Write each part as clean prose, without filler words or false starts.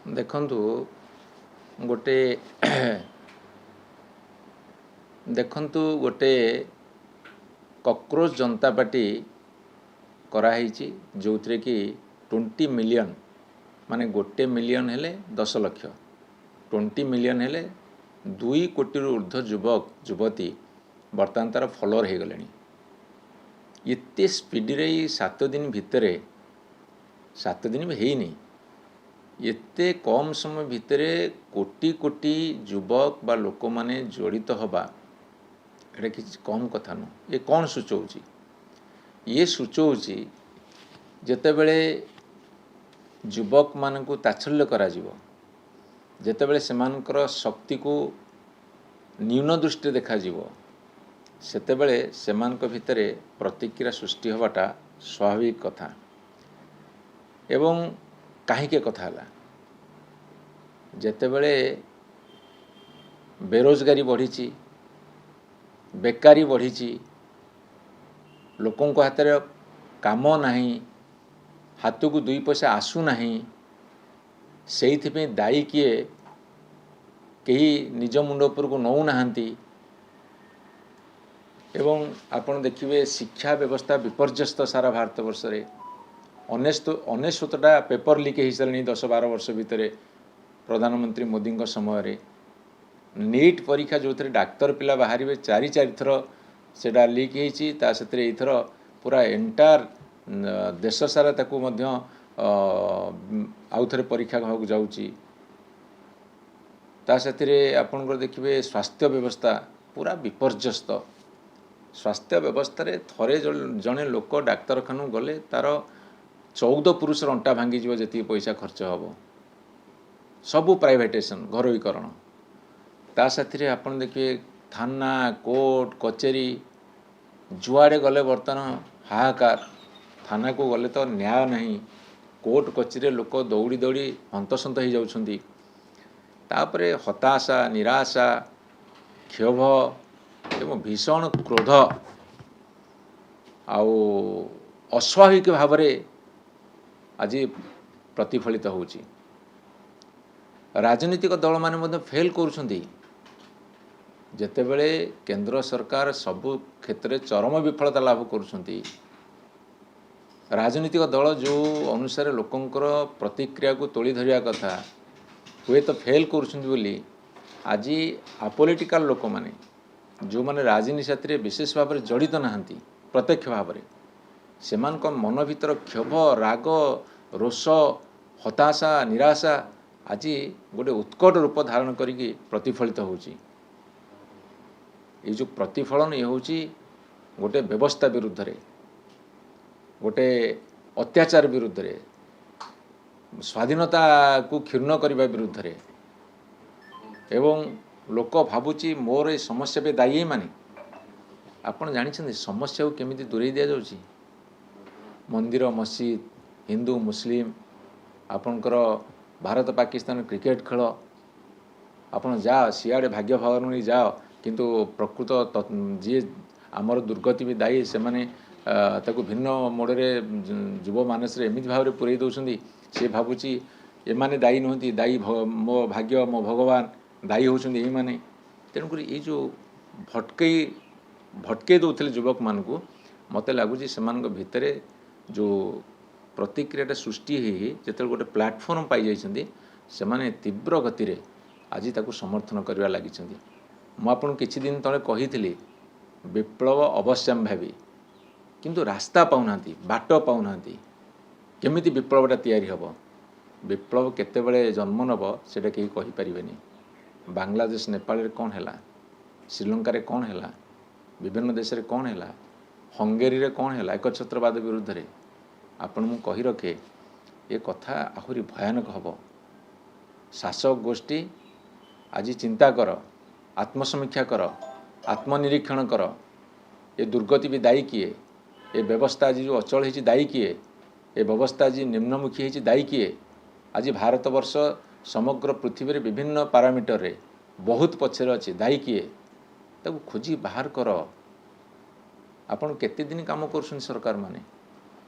ଦେଖନ୍ତୁ ଗୋଟେ ଦେଖନ୍ତୁ ଗୋଟେ କକରୋଚ ଜନତା ପାର୍ଟି କରାହେଇଛି ଯେଉଁଥିରେ କି 20 ମିଲିୟନ୍ ମାନେ 1 ମିଲିୟନ୍ ହେଲେ 10 ଲକ୍ଷ 20 ମିଲିୟନ୍ ହେଲେ 2 କୋଟିରୁ ଉର୍ଦ୍ଧ୍ୱ ଯୁବକ ଯୁବତୀ ବର୍ତ୍ତମାନ ତାର ଫଲୋଅର୍ ହେଇଗଲେଣି। ଏତେ ସ୍ପିଡରେ ଏଇ 7 ଦିନ ଭିତରେ 7 ଦିନ ବି ହେଇନି, ଏତେ କମ୍ ସମୟ ଭିତରେ କୋଟି କୋଟି ଯୁବକ ବା ଲୋକମାନେ ଜଡ଼ିତ ହେବା ଏଇଟା କିଛି କମ୍ କଥା ନୁହଁ। ଏ କ'ଣ ସୂଚଉଛି? ଇଏ ସୂଚଉଛି ଯେତେବେଳେ ଯୁବକମାନଙ୍କୁ ତାଚ୍ଛଲ୍ୟ କରାଯିବ, ଯେତେବେଳେ ସେମାନଙ୍କର ଶକ୍ତିକୁ ନ୍ୟୁନ ଦୃଷ୍ଟିରେ ଦେଖାଯିବ, ସେତେବେଳେ ସେମାନଙ୍କ ଭିତରେ ପ୍ରତିକ୍ରିୟା ସୃଷ୍ଟି ହେବାଟା ସ୍ୱାଭାବିକ କଥା। ଏବଂ କାହିଁକି କଥା ହେଲା, ଯେତେବେଳେ ବେରୋଜଗାରୀ ବଢ଼ିଛି, ବେକାରୀ ବଢ଼ିଛି, ଲୋକଙ୍କ ହାତରେ କାମ ନାହିଁ, ହାତକୁ 2 ପଇସା ଆସୁନାହିଁ, ସେଇଥିପାଇଁ ଦାୟୀ କିଏ କେହି ନିଜ ମୁଣ୍ଡ ଉପରକୁ ନେଉନାହାନ୍ତି। ଏବଂ ଆପଣ ଦେଖିବେ ଶିକ୍ଷା ବ୍ୟବସ୍ଥା ବିପର୍ଯ୍ୟସ୍ତ ସାରା ଭାରତବର୍ଷରେ। 99ଟା ପେପର ଲିକ୍ ହେଇସାରିଲାଣି 10-12 ବର୍ଷ ଭିତରେ ପ୍ରଧାନମନ୍ତ୍ରୀ ମୋଦିଙ୍କ ସମୟରେ। ନିଟ୍ ପରୀକ୍ଷା ଯେଉଁଥିରେ ଡାକ୍ତର ପିଲା ବାହାରିବେ 4 ଥର ସେଇଟା ଲିକ୍ ହେଇଛି। ତା ସେଥିରେ ଏଇଥର ପୁରା ଏଣ୍ଟାୟାର ଦେଶ ସାରା ତାକୁ ମଧ୍ୟ ଆଉଥରେ ପରୀକ୍ଷା ହେବାକୁ ଯାଉଛି। ତା ସେଥିରେ ଆପଣଙ୍କର ଦେଖିବେ ସ୍ୱାସ୍ଥ୍ୟ ବ୍ୟବସ୍ଥା ପୁରା ବିପର୍ଯ୍ୟସ୍ତ। ସ୍ୱାସ୍ଥ୍ୟ ବ୍ୟବସ୍ଥାରେ ଥରେ ଜଣେ ଲୋକ ଡାକ୍ତରଖାନାକୁ ଗଲେ ତାର 14 ପୁରୁଷର ଅଣ୍ଟା ଭାଙ୍ଗିଯିବ ଯେତିକି ପଇସା ଖର୍ଚ୍ଚ ହେବ। ସବୁ ପ୍ରାଇଭେଟେସନ୍, ଘରୋଇକରଣ। ତା ସାଥିରେ ଆପଣ ଦେଖିବେ ଥାନା, କୋର୍ଟ, କଚେରୀ ଯୁଆଡ଼େ ଗଲେ ବର୍ତ୍ତମାନ ହାହାକାର। ଥାନାକୁ ଗଲେ ତ ନ୍ୟାୟ ନାହିଁ, କୋର୍ଟ କଚେରୀରେ ଲୋକ ଦୌଡ଼ି ଦୌଡ଼ି ହନ୍ତସନ୍ତ ହେଇଯାଉଛନ୍ତି। ତାପରେ ହତାଶା, ନିରାଶା, କ୍ଷୋଭ ଏବଂ ଭୀଷଣ କ୍ରୋଧ ଆଉ ଅସ୍ୱାଭାବିକ ଭାବରେ ଆଜି ପ୍ରତିଫଳିତ ହେଉଛି। ରାଜନୈତିକ ଦଳମାନେ ମଧ୍ୟ ଫେଲ୍ କରୁଛନ୍ତି। ଯେତେବେଳେ କେନ୍ଦ୍ର ସରକାର ସବୁ କ୍ଷେତ୍ରରେ ଚରମ ବିଫଳତା ଲାଭ କରୁଛନ୍ତି, ରାଜନୈତିକ ଦଳ ଯେଉଁ ଅନୁସାରେ ଲୋକଙ୍କର ପ୍ରତିକ୍ରିୟାକୁ ତୋଳି ଧରିବା କଥା ହୁଏତ ଫେଲ୍ କରୁଛନ୍ତି ବୋଲି ଆଜି ଆପଲିଟିକାଲ ଲୋକମାନେ ଯେଉଁମାନେ ରାଜନୀତି ସାଥିରେ ବିଶେଷ ଭାବରେ ଜଡ଼ିତ ନାହାନ୍ତି ପ୍ରତ୍ୟକ୍ଷ ଭାବରେ, ସେମାନଙ୍କ ମନ ଭିତର କ୍ଷୋଭ, ରାଗ, ରୋଷ, ହତାଶା, ନିରାଶା ଆଜି ଗୋଟେ ଉତ୍କଟ ରୂପ ଧାରଣ କରିକି ପ୍ରତିଫଳିତ ହେଉଛି। ଏଇ ଯେଉଁ ପ୍ରତିଫଳନ ଇଏ ହେଉଛି ଗୋଟେ ବ୍ୟବସ୍ଥା ବିରୁଦ୍ଧରେ, ଗୋଟେ ଅତ୍ୟାଚାର ବିରୁଦ୍ଧରେ, ସ୍ୱାଧୀନତାକୁ କ୍ଷୁର୍ଣ୍ଣ କରିବା ବିରୁଦ୍ଧରେ। ଏବଂ ଲୋକ ଭାବୁଛି ମୋର ଏ ସମସ୍ୟା ପାଇଁ ଦାୟୀ ଏମାନେ। ଆପଣ ଜାଣିଛନ୍ତି ସମସ୍ୟାକୁ କେମିତି ଦୂରେଇ ଦିଆଯାଉଛି? ମନ୍ଦିର, ମସଜିଦ୍, ହିନ୍ଦୁ, ମୁସଲିମ, ଆପଣଙ୍କର ଭାରତ ପାକିସ୍ତାନ କ୍ରିକେଟ ଖେଳ, ଆପଣ ଯାଅ ସିଆଡ଼େ ଭାଗ୍ୟ ଭାବନ ନେଇ ଯାଅ, କିନ୍ତୁ ପ୍ରକୃତ ଯିଏ ଆମର ଦୁର୍ଗତି ବି ଦାୟୀ ସେମାନେ ତାକୁ ଭିନ୍ନ ମୋଡ଼ରେ ଯୁବ ମାନସରେ ଏମିତି ଭାବରେ ପୂରେଇ ଦେଉଛନ୍ତି, ସେ ଭାବୁଛି ଏମାନେ ଦାୟୀ ନୁହନ୍ତି, ଦାୟୀ ମୋ ଭାଗ୍ୟ, ମୋ ଭଗବାନ, ଦାୟୀ ହେଉଛନ୍ତି ଏଇମାନେ। ତେଣୁକରି ଏଇ ଯେଉଁ ଭଟକେଇ ଦେଉଥିଲେ ଯୁବକମାନଙ୍କୁ, ମୋତେ ଲାଗୁଛି ସେମାନଙ୍କ ଭିତରେ ଯେଉଁ ପ୍ରତିକ୍ରିୟାଟା ସୃଷ୍ଟି ହେଇ ଯେତେବେଳେ ଗୋଟେ ପ୍ଲାଟଫର୍ମ ପାଇଯାଇଛନ୍ତି, ସେମାନେ ତୀବ୍ର ଗତିରେ ଆଜି ତାକୁ ସମର୍ଥନ କରିବା ଲାଗିଛନ୍ତି। ମୁଁ ଆପଣଙ୍କୁ କିଛି ଦିନ ତଳେ କହିଥିଲି ବିପ୍ଳବ ଅବଶ୍ୟମ୍ଭାବୀ, କିନ୍ତୁ ରାସ୍ତା ପାଉନାହାନ୍ତି, ବାଟ ପାଉନାହାନ୍ତି। କେମିତି ବିପ୍ଳବଟା ତିଆରି ହେବ, ବିପ୍ଳବ କେତେବେଳେ ଜନ୍ମ ନେବ ସେଇଟା କେହି କହିପାରିବେନି। ବାଂଲାଦେଶ, ନେପାଳରେ କ'ଣ ହେଲା, ଶ୍ରୀଲଙ୍କାରେ କ'ଣ ହେଲା, ବିଭିନ୍ନ ଦେଶରେ କ'ଣ ହେଲା, ହଙ୍ଗେରୀରେ କ'ଣ ହେଲା ଏକଛତ୍ରବାଦ ବିରୁଦ୍ଧରେ। ଆପଣ ମୁଁ କହି ରଖେ ଏ କଥା ଆହୁରି ଭୟାନକ ହେବ। ଶାସକ ଗୋଷ୍ଠୀ ଆଜି ଚିନ୍ତା କର, ଆତ୍ମସମୀକ୍ଷା କର, ଆତ୍ମନିରୀକ୍ଷଣ କର। ଏ ଦୁର୍ଗତି ବି ଦାୟୀ କିଏ? ଏ ବ୍ୟବସ୍ଥା ଆଜି ଯେଉଁ ଅଚଳ ହେଇଛି ଦାୟୀ କିଏ? ଏ ବ୍ୟବସ୍ଥା ଆଜି ନିମ୍ନମୁଖୀ ହେଇଛି ଦାୟୀ କିଏ? ଆଜି ଭାରତବର୍ଷ ସମଗ୍ର ପୃଥିବୀରେ ବିଭିନ୍ନ ପାରାମିଟରରେ ବହୁତ ପଛରେ ଅଛି, ଦାୟୀ କିଏ? ତାକୁ ଖୋଜି ବାହାର କର। ଆପଣ କେତେ ଦିନ କାମ କରୁଛନ୍ତି ସରକାରମାନେ?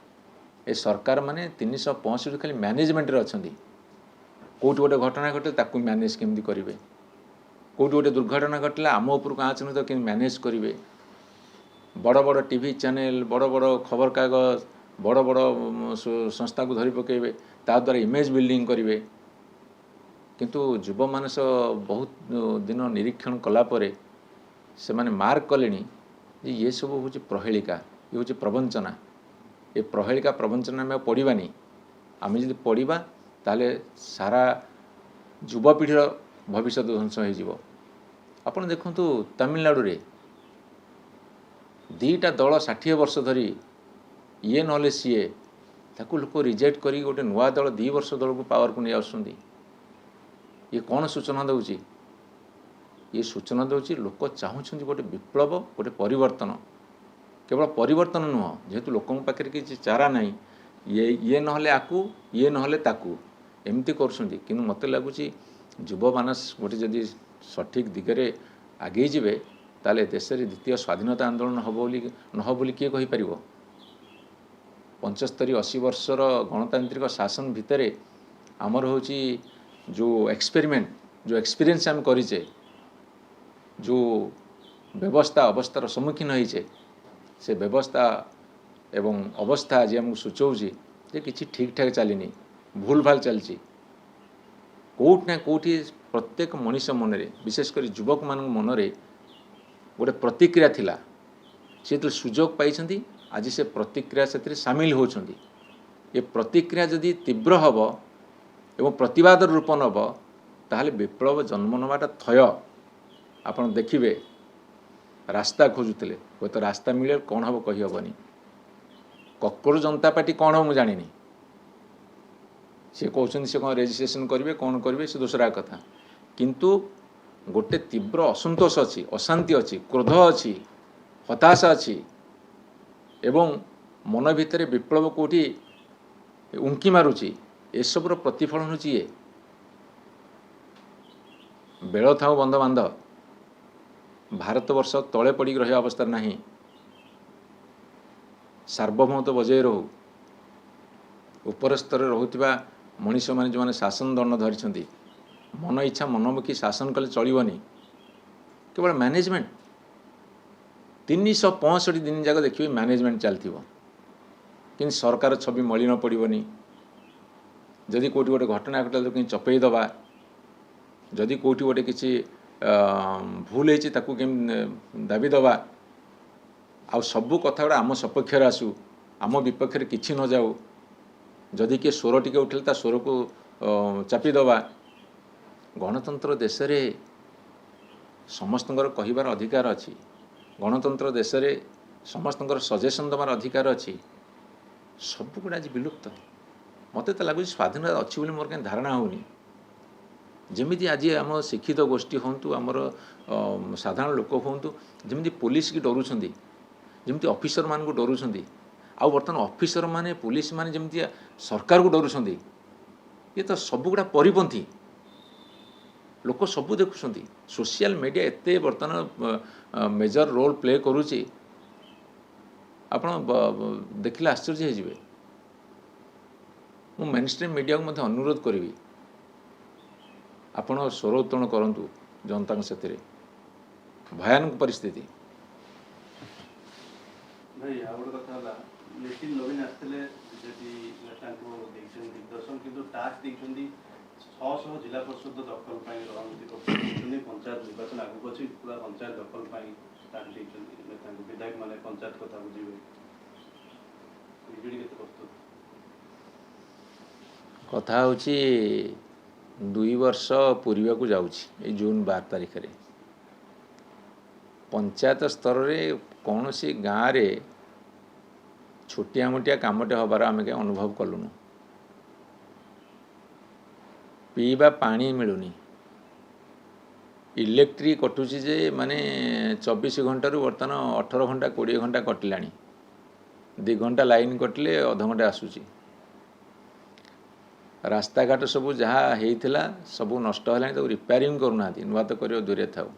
ଏ ସରକାରମାନେ 365 ଖାଲି ମ୍ୟାନେଜମେଣ୍ଟରେ ଅଛନ୍ତି। କେଉଁଠି ଗୋଟେ ଘଟଣା ଘଟେ ତାକୁ ମ୍ୟାନେଜ୍ କେମିତି କରିବେ, କେଉଁଠି ଗୋଟେ ଦୁର୍ଘଟଣା ଘଟିଲା ଆମ ଉପରକୁ ଆଞ୍ଚ ନୁହେଁ ତ କେମିତି ମ୍ୟାନେଜ୍ କରିବେ। ବଡ଼ ବଡ଼ ଟିଭି ଚ୍ୟାନେଲ୍, ବଡ଼ ବଡ଼ ଖବରକାଗଜ, ବଡ଼ ବଡ଼ ସଂସ୍ଥାକୁ ଧରି ପକାଇବେ, ତା ଦ୍ୱାରା ଇମେଜ୍ ବିଲ୍ଡିଂ କରିବେ। କିନ୍ତୁ ଯୁବ ମାନସ ବହୁତ ଦିନ ନିରୀକ୍ଷଣ କଲା ପରେ ସେମାନେ ମାର୍କ କଲେଣି ଯେ ଇଏ ସବୁ ହେଉଛି ପ୍ରହେଳିକା, ଇଏ ହେଉଛି ପ୍ରବଞ୍ଚନା। ଏ ପ୍ରହେଳିକା ପ୍ରବଞ୍ଚନା ଆମେ ପଢ଼ିବାନି। ଆମେ ଯଦି ପଢ଼ିବା ତାହେଲେ ସାରା ଯୁବପିଢ଼ିର ଭବିଷ୍ୟତ ଧ୍ୱଂସ ହୋଇଯିବ। ଆପଣ ଦେଖନ୍ତୁ ତାମିଲନାଡ଼ୁରେ ଦୁଇଟା ଦଳ 60 ବର୍ଷ ଧରି ଇଏ ନହେଲେ ସିଏ, ତାକୁ ଲୋକ ରିଜେକ୍ଟ କରି ଗୋଟେ ନୂଆ ଦଳ 2 ବର୍ଷ ଦଳକୁ ପାୱାରକୁ ନେଇ ଆସୁଛନ୍ତି। ଇଏ କ'ଣ ସୂଚନା ଦେଉଛି? ଇଏ ସୂଚନା ଦେଉଛି ଲୋକ ଚାହୁଁଛନ୍ତି ଗୋଟେ ବିପ୍ଳବ, ଗୋଟେ ପରିବର୍ତ୍ତନ। କେବଳ ପରିବର୍ତ୍ତନ ନୁହଁ, ଯେହେତୁ ଲୋକଙ୍କ ପାଖରେ କିଛି ଚାରା ନାହିଁ, ଇଏ ନହେଲେ ଆକୁ, ଇଏ ନହେଲେ ତାକୁ, ଏମିତି କରୁଛନ୍ତି। କିନ୍ତୁ ମୋତେ ଲାଗୁଛି ଯୁବମାନସ ଗୋଟେ ଯଦି ସଠିକ୍ ଦିଗରେ ଆଗେଇ ଯିବେ ତାହେଲେ ଦେଶରେ ଦ୍ୱିତୀୟ ସ୍ୱାଧୀନତା ଆନ୍ଦୋଳନ ହେବ ବୋଲି କିଏ କହିପାରିବ? 75-80 ବର୍ଷର ଗଣତାନ୍ତ୍ରିକ ଶାସନ ଭିତରେ ଆମର ହେଉଛି ଯେଉଁ ଏକ୍ସପିରିଏନ୍ସ ଆମେ କରିଛେ, ଯେଉଁ ଅବସ୍ଥାର ସମ୍ମୁଖୀନ ହେଇଛେ, ସେ ବ୍ୟବସ୍ଥା ଏବଂ ଅବସ୍ଥା ଆଜି ଆମକୁ ସୂଚାଉଛି ଯେ କିଛି ଠିକ୍ ଠାକ୍ ଚାଲିନି, ଭୁଲ ଭାଲ ଚାଲିଛି। କେଉଁଠି ନା କେଉଁଠି ପ୍ରତ୍ୟେକ ମଣିଷ ମନରେ, ବିଶେଷ କରି ଯୁବକମାନଙ୍କ ମନରେ ଗୋଟେ ପ୍ରତିକ୍ରିୟା ଥିଲା। ସେ ଯେତେବେଳେ ସୁଯୋଗ ପାଇଛନ୍ତି ଆଜି ସେ ପ୍ରତିକ୍ରିୟା ସେଥିରେ ସାମିଲ ହେଉଛନ୍ତି। ଏ ପ୍ରତିକ୍ରିୟା ଯଦି ତୀବ୍ର ହେବ ଏବଂ ପ୍ରତିବାଦର ରୂପ ନେବ ତାହେଲେ ବିପ୍ଳବ ଜନ୍ମ ନେବାଟା ଥୟ। ଆପଣ ଦେଖିବେ ରାସ୍ତା ଖୋଜୁଥିଲେ, ହୁଏତ ରାସ୍ତା ମିଳେ, କ'ଣ ହେବ କହିହେବନି। କକରୋଜ ଜନତା ପାର୍ଟି କ'ଣ ହେବ ମୁଁ ଜାଣିନି। ସେ କହୁଛନ୍ତି ସେ କ'ଣ ରେଜିଷ୍ଟ୍ରେସନ କରିବେ, କ'ଣ କରିବେ, ସେ ଦୋସରା କଥା। କିନ୍ତୁ ଗୋଟେ ତୀବ୍ର ଅସନ୍ତୋଷ ଅଛି, ଅଶାନ୍ତି ଅଛି, କ୍ରୋଧ ଅଛି, ହତାଶା ଅଛି ଏବଂ ମନ ଭିତରେ ବିପ୍ଳବ କେଉଁଠି ଉଙ୍କି ମାରୁଛି। ଏସବୁର ପ୍ରତିଫଳନ ହେଉଛି ଇଏ। ବେଳ ଥାଉ ବନ୍ଧ ବାନ୍ଧ। ଭାରତବର୍ଷ ତଳେ ପଡ଼ିକି ରହିବା ଅବସ୍ଥାରେ ନାହିଁ। ସାର୍ବଭୌମତ୍ୱ ବଜାୟ ରହୁ। ଉପର ସ୍ତରରେ ରହୁଥିବା ମଣିଷମାନେ ଯେଉଁମାନେ ଶାସନ ଦଣ୍ଡ ଧରିଛନ୍ତି, ମନ ଇଚ୍ଛା ମନମୁଖୀ ଶାସନ କଲେ ଚଳିବନି। କେବଳ ମ୍ୟାନେଜମେଣ୍ଟ 365 ଦିନ ଯାକ ଦେଖିବେ ମ୍ୟାନେଜମେଣ୍ଟ ଚାଲିଥିବ, କିନ୍ତୁ ସରକାର ଛବି ମଳିନ ପଡ଼ିବନି। ଯଦି କେଉଁଠି ଗୋଟେ ଘଟଣା ଘଟିଲା ତାକୁ କେମିତି ଚପେଇ ଦେବା, ଯଦି କେଉଁଠି ଗୋଟେ କିଛି ଭୁଲ ହେଇଛି ତାକୁ କେମିତି ଦାବି ଦେବା, ଆଉ ସବୁ କଥା ଗୁଡ଼ା ଆମ ସପକ୍ଷରେ ଆସୁ, ଆମ ବିପକ୍ଷରେ କିଛି ନ ଯାଉ। ଯଦି କିଏ ସ୍ୱର ଟିକେ ଉଠିଲେ ତା ସ୍ୱରକୁ ଚାପି ଦେବା। ଗଣତନ୍ତ୍ର ଦେଶରେ ସମସ୍ତଙ୍କର କହିବାର ଅଧିକାର ଅଛି। ଗଣତନ୍ତ୍ର ଦେଶରେ ସମସ୍ତଙ୍କର ସଜେସନ୍ ଦେବାର ଅଧିକାର ଅଛି। ସବୁଗୁଡ଼ା ଆଜି ବିଲୁପ୍ତ। ମୋତେ ତ ଲାଗୁଛି ସ୍ୱାଧୀନତା ଅଛି ବୋଲି ମୋର କାହିଁ ଧାରଣା ହେଉନି। ଯେମିତି ଆଜି ଆମ ଶିକ୍ଷିତ ଗୋଷ୍ଠୀ ହୁଅନ୍ତୁ, ଆମର ସାଧାରଣ ଲୋକ ହୁଅନ୍ତୁ, ଯେମିତି ପୋଲିସ କି ଡରୁଛନ୍ତି, ଯେମିତି ଅଫିସରମାନଙ୍କୁ ଡରୁଛନ୍ତି, ଆଉ ବର୍ତ୍ତମାନ ଅଫିସରମାନେ, ପୋଲିସମାନେ ଯେମିତି ସରକାରକୁ ଡରୁଛନ୍ତି, ଇଏ ତ ସବୁଗୁଡ଼ା ପରିପନ୍ଥୀ। ଲୋକ ସବୁ ଦେଖୁଛନ୍ତି। ସୋସିଆଲ ମିଡ଼ିଆ ଏତେ ବର୍ତ୍ତମାନ ମେଜର ରୋଲ୍ ପ୍ଲେ କରୁଛି, ଆପଣ ଦେଖିଲେ ଆଶ୍ଚର୍ଯ୍ୟ ହେଇଯିବେ। ମୁଁ ମେନଷ୍ଟ୍ରିମ୍ ମିଡ଼ିଆକୁ ମଧ୍ୟ ଅନୁରୋଧ କରିବି, ଆପଣ ସ୍ୱର ଉତ୍ତୋଳନ କରନ୍ତୁ ଜନତାଙ୍କ ସେଥିରେ। ଭୟାନକ ପରିସ୍ଥିତି। ଭାଇ ଆଉ ଗୋଟେ କଥା ହେଲା, ନିତିନ ନବୀନ ଆସିଥିଲେ, ବିଜେପି ନେତାଙ୍କୁ ଦେଇଛନ୍ତି ଦିଗ୍ଦର୍ଶନ, କିନ୍ତୁ ଟାସ୍କ ଦେଇଛନ୍ତି 600 ଜିଲ୍ଲା ପରିଷଦ ଦଖଲ ପାଇଁ ରଣନୀତି କରୁଛନ୍ତି। ପଞ୍ଚାୟତ ନିର୍ବାଚନ ଆଗକୁ ଅଛି, ପୁରା ପଞ୍ଚାୟତ ଦଖଲ ପାଇଁ ଟାସ୍କ ଦେଇଛନ୍ତି ନେତାଙ୍କୁ। ବିଧାୟକମାନେ ପଞ୍ଚାୟତ କଥା ବୁଝିବେ। ବିଜେଡି କେତେ ପ୍ରସ୍ତୁତ? କଥା ହେଉଛି 2 ବର୍ଷ ପୂରିବାକୁ ଯାଉଛି ଏଇ ଜୁନ୍ 12 ତାରିଖରେ। ପଞ୍ଚାୟତ ସ୍ତରରେ କୌଣସି ଗାଁରେ ଛୋଟିଆ ମୋଟିଆ କାମଟେ ହେବାର ଆମେ କାହିଁ ଅନୁଭବ କଲୁନୁ। ପିଇବା ପାଣି ମିଳୁନି, ଇଲେକ୍ଟ୍ରି କଟୁଛି ଯେ ମାନେ 24 ଘଣ୍ଟାରୁ ବର୍ତ୍ତମାନ 18 ଘଣ୍ଟା 20 ଘଣ୍ଟା କଟିଲାଣି। 2 ଘଣ୍ଟା ଲାଇନ୍ କଟିଲେ ଅଧଘଣ୍ଟେ ଆସୁଛି। ରାସ୍ତାଘାଟ ସବୁ ଯାହା ହେଇଥିଲା ସବୁ ନଷ୍ଟ ହେଲାଣି, ତାକୁ ରିପେୟାରିଂ କରୁନାହାନ୍ତି। ନୂଆ ତ କରିବା ଦୂରେ ଥାଉ।